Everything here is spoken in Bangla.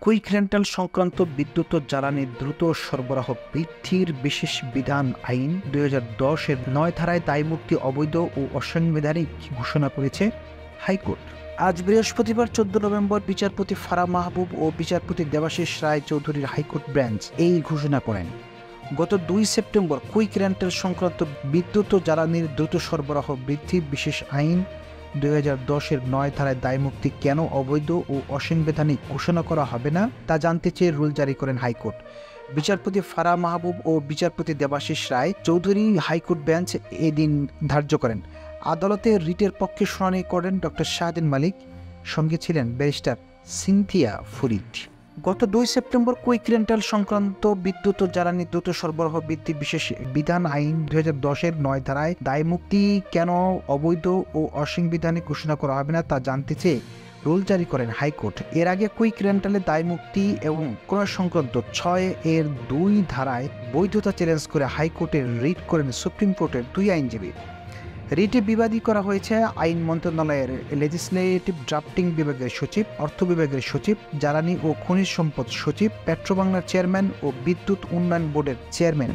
কুইক রেন্টাল সংক্রান্ত বিদ্যুৎ ও জ্বালানি দ্রুত সরবরাহ বৃদ্ধির বিশেষ বিধান আইন 2010-এর 9 ধারায় দায়মুক্তি অবৈধ ও অসাংবিধানিক ঘোষণা করেছে হাইকোর্ট। আজ বৃহস্পতিবার 14 নভেম্বর বিচারপতি ফারাহ মাহবুব ও বিচারপতি দেবাশিস রায় চৌধুরীর হাইকোর্ট বেঞ্চ এই ঘোষণা করেন। গত 2 সেপ্টেম্বর কুইক রেন্টাল সংক্রান্ত বিদ্যুৎ ও জ্বালানির দ্রুত সরবরাহ বৃদ্ধি বিশেষ আইন 2010-এর 9 ধারায় দায়মুক্তি কেন অবৈধ ও অসাংবিধানিক ঘোষণা করা হবে না তা জানতে চেয়ে রুল জারি করেন হাইকোর্ট। বিচারপতি ফারাহ মাহবুব ও বিচারপতি দেবাশিস রায় চৌধুরী হাইকোর্ট বেঞ্চ এদিন ধার্য করেন। আদালতে রিটের পক্ষে শুনানি করেন ডক্টর শাহদিন মালিক, সঙ্গে ছিলেন ব্যারিস্টার সিনথিয়া ফরিদ। গত 2 সেপ্টেম্বর কুইক রেন্টাল সংক্রান্ত বিদ্যুৎ ও জ্বালানি দ্রুত সরবরাহ বৃদ্ধি বিশেষ বিধান আইন 2010-এর 9 ধারায় দায়মুক্তি কেন অবৈধ ও অসাংবিধানিক ঘোষণা করা হবে না তা জানতে চেয়ে রুল জারি করেন হাইকোর্ট। এর আগে কুইক রেন্টালের দায়মুক্তি এবং ক্রয় সংক্রান্ত 6-এর 2 ধারায় বৈধতা চ্যালেঞ্জ করে হাইকোর্টে রিট করেন সুপ্রিম কোর্টের 2 আইনজীবী। রিটে বিবাদী করা হয়েছে আইন মন্ত্রণালয়ের লেজিসলেটিভ ড্রাফটিং বিভাগের সচিব, অর্থ বিভাগের সচিব, জ্বালানি ও খনিজ সম্পদ সচিব, পেট্রোবাংলার চেয়ারম্যান ও বিদ্যুৎ উন্নয়ন বোর্ডের চেয়ারম্যান।